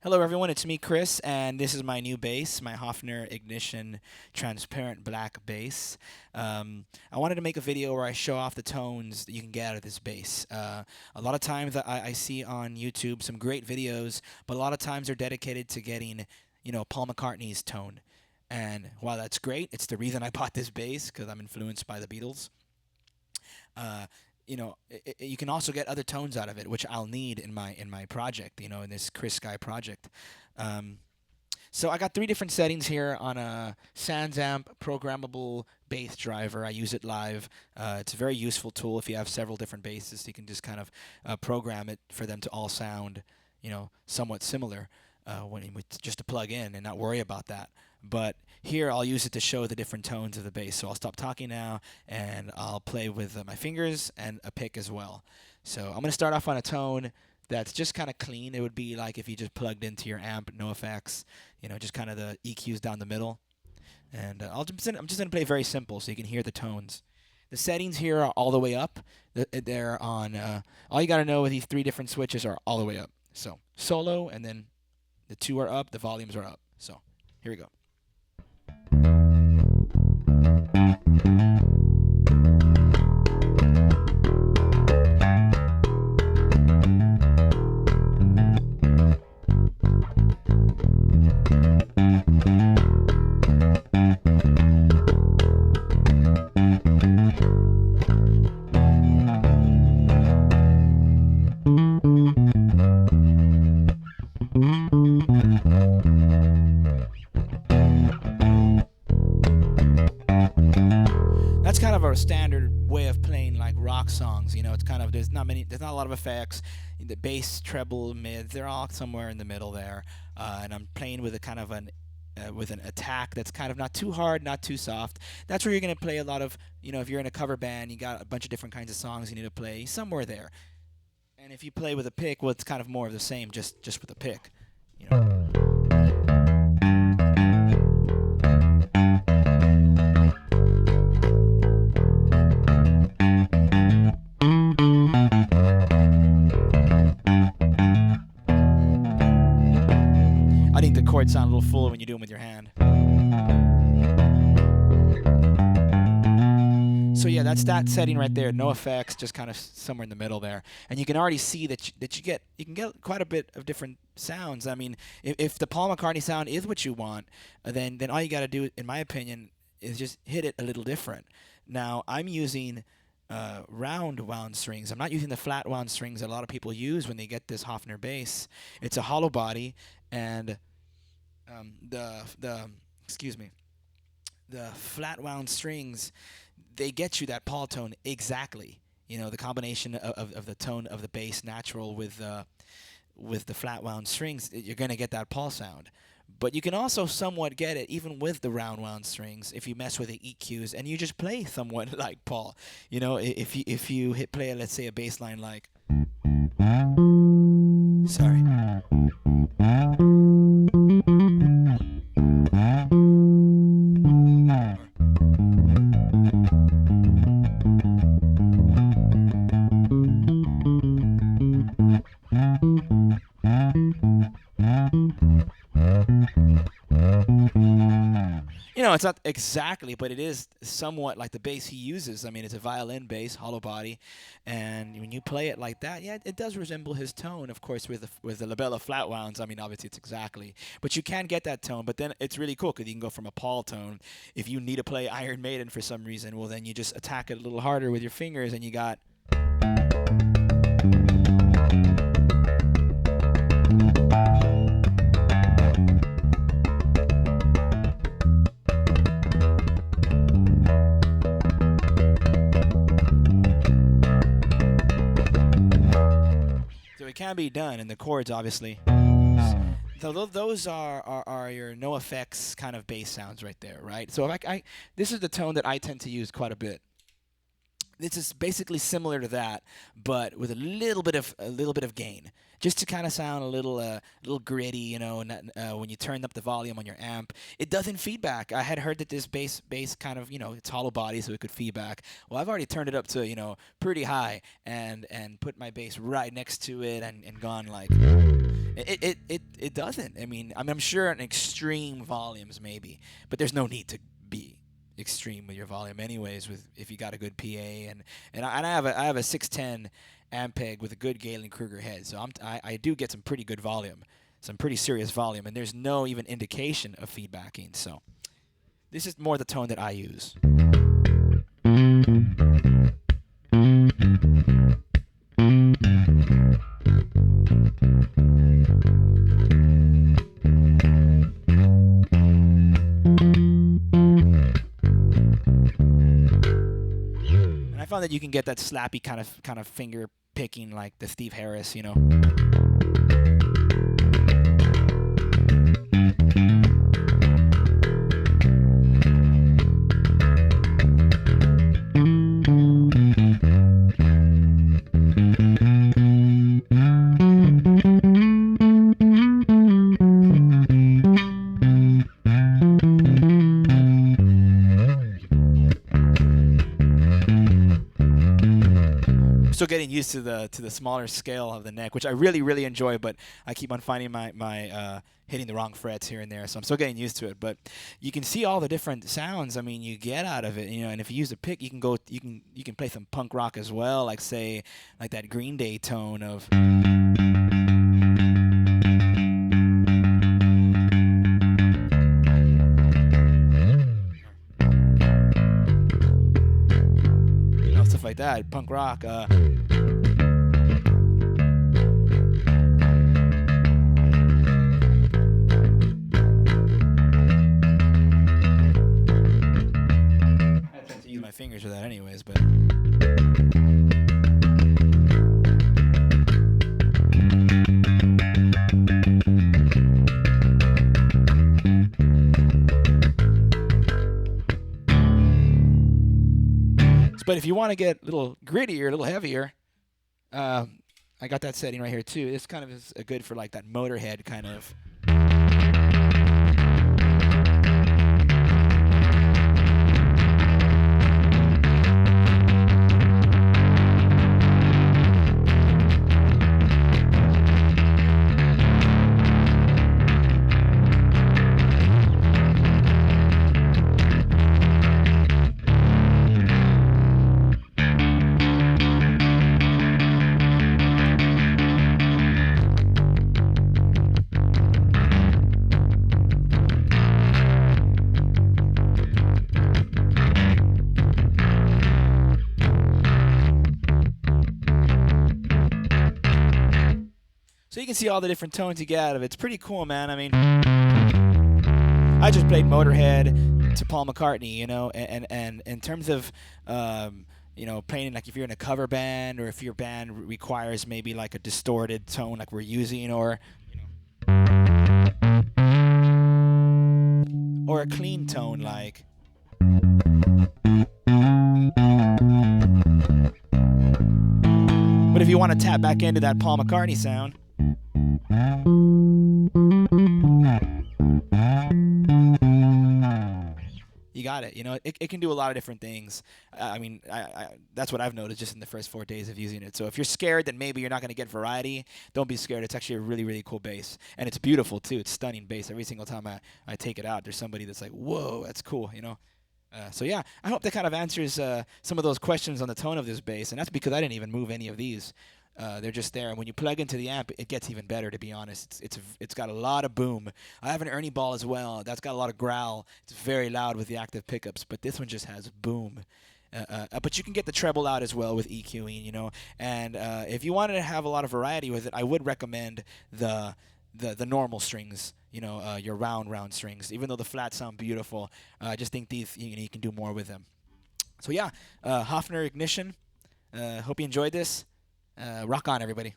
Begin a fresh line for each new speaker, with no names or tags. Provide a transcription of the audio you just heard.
Hello everyone, it's me Chris, and this is my new bass, my Hofner Ignition transparent black bass. I wanted to make a video where I show off the tones that you can get out of this bass. A lot of times I see on YouTube some great videos, but a lot of times they're dedicated to getting, Paul McCartney's tone. And while that's great, it's the reason I bought this bass, because I'm influenced by the Beatles. Uh, you can also get other tones out of it, which I'll need in my project, in this Chris Sky project. Um, so I got three different settings here on a SansAmp programmable bass driver. I use it live. It's a very useful tool if you have several different basses. You can just kind of program it for them to all sound, somewhat similar just to plug in and not worry about that. But here I'll use it to show the different tones of the bass. So I'll stop talking now and I'll play with my fingers and a pick as well. So I'm going to start off on a tone that's just kind of clean. It would be like if you just plugged into your amp, no effects, just kind of the EQs down the middle. And I'm just going to play very simple so you can hear the tones. The settings here are all the way up. They're on, all you got to know with these three different switches are all the way up. So solo, and then the two are up, the volumes are up. So here we go. That's kind of a standard way of playing like rock songs. It's kind of there's not a lot of effects. The bass, treble, mids, they're all somewhere in the middle there. And I'm playing with a kind of with an attack that's kind of not too hard, not too soft. That's where you're gonna play a lot of, if you're in a cover band, you got a bunch of different kinds of songs you need to play somewhere there. And if you play with a pick, well, it's kind of more of the same, just with a pick. You know. I think the chords sound a little fuller when you do them with your hand. So yeah, that's that setting right there. No effects, just kind of somewhere in the middle there. And you can already see that you can get quite a bit of different sounds. I mean, if the Paul McCartney sound is what you want, then all you got to do, in my opinion, is just hit it a little different. Now I'm using round wound strings. I'm not using the flat wound strings that a lot of people use when they get this Hofner bass. It's a hollow body, and excuse me, the flat wound strings, they get you that Paul tone exactly. The combination of the tone of the bass natural with the flat wound strings, you're gonna get that Paul sound. But you can also somewhat get it even with the round wound strings if you mess with the EQs and you just play somewhat like Paul. If you hit play, let's say a bass line like, sorry. It's not exactly, but it is somewhat like the bass he uses. I mean, it's a violin bass, hollow body, and when you play it like that, yeah, it does resemble his tone, of course, with the labella flat wounds. I mean, obviously it's exactly, but you can get that tone. But then it's really cool because you can go from a Paul tone. If you need to play Iron Maiden for some reason, well, then you just attack it a little harder with your fingers, and you got. It can be done, and the chords obviously. So those are your no effects kind of bass sounds right there, right? So this is the tone that I tend to use quite a bit. this is basically similar to that, but with a little bit of gain, just to kind of sound a little gritty, when you turn up the volume on your amp, it doesn't feedback. I had heard that this bass kind of, it's hollow body, so it could feedback. Well, I've already turned it up to, pretty high, and put my bass right next to it, and gone like. It doesn't. I'm sure in extreme volumes maybe, but there's no need to be extreme with your volume anyways. With if you got a good PA, and I have a 610 Ampeg with a good Galen Kruger head, so I do get some pretty good volume, some pretty serious volume, and there's no even indication of feedbacking. So this is more the tone that I use. I found that you can get that slappy kind of finger picking like the Steve Harris, Still getting used to the smaller scale of the neck, which I really enjoy, but I keep on finding my hitting the wrong frets here and there, so I'm still getting used to it. But you can see all the different sounds you get out of it, and if you use a pick, you can play some punk rock as well, like that Green Day tone of. Stuff like that, punk rock. I tend to use my fingers for that anyways, but. But if you want to get a little grittier, a little heavier, I got that setting right here too. This kind of is good for like that Motorhead kind of. So you can see all the different tones you get out of it. It's pretty cool, man. I just played Motorhead to Paul McCartney, and in terms of, playing like if you're in a cover band or if your band requires maybe like a distorted tone like we're using or a clean tone like. But if you want to tap back into that Paul McCartney sound. You got it. It can do a lot of different things. That's what I've noticed just in the first 4 days of using it. So if you're scared that maybe you're not going to get variety, don't be scared. It's actually a really cool bass. And it's beautiful, too. It's stunning bass. Every single time I take it out, there's somebody that's like, whoa, that's cool, So yeah, I hope that kind of answers some of those questions on the tone of this bass. And that's because I didn't even move any of these. They're just there, and when you plug into the amp, it gets even better. To be honest, it's got a lot of boom. I have an Ernie Ball as well. That's got a lot of growl. It's very loud with the active pickups, but this one just has boom. But you can get the treble out as well with EQing, And if you wanted to have a lot of variety with it, I would recommend the normal strings. Your round strings. Even though the flats sound beautiful, I just think these you can do more with them. So yeah, Hofner Ignition. Hope you enjoyed this. Rock on, everybody.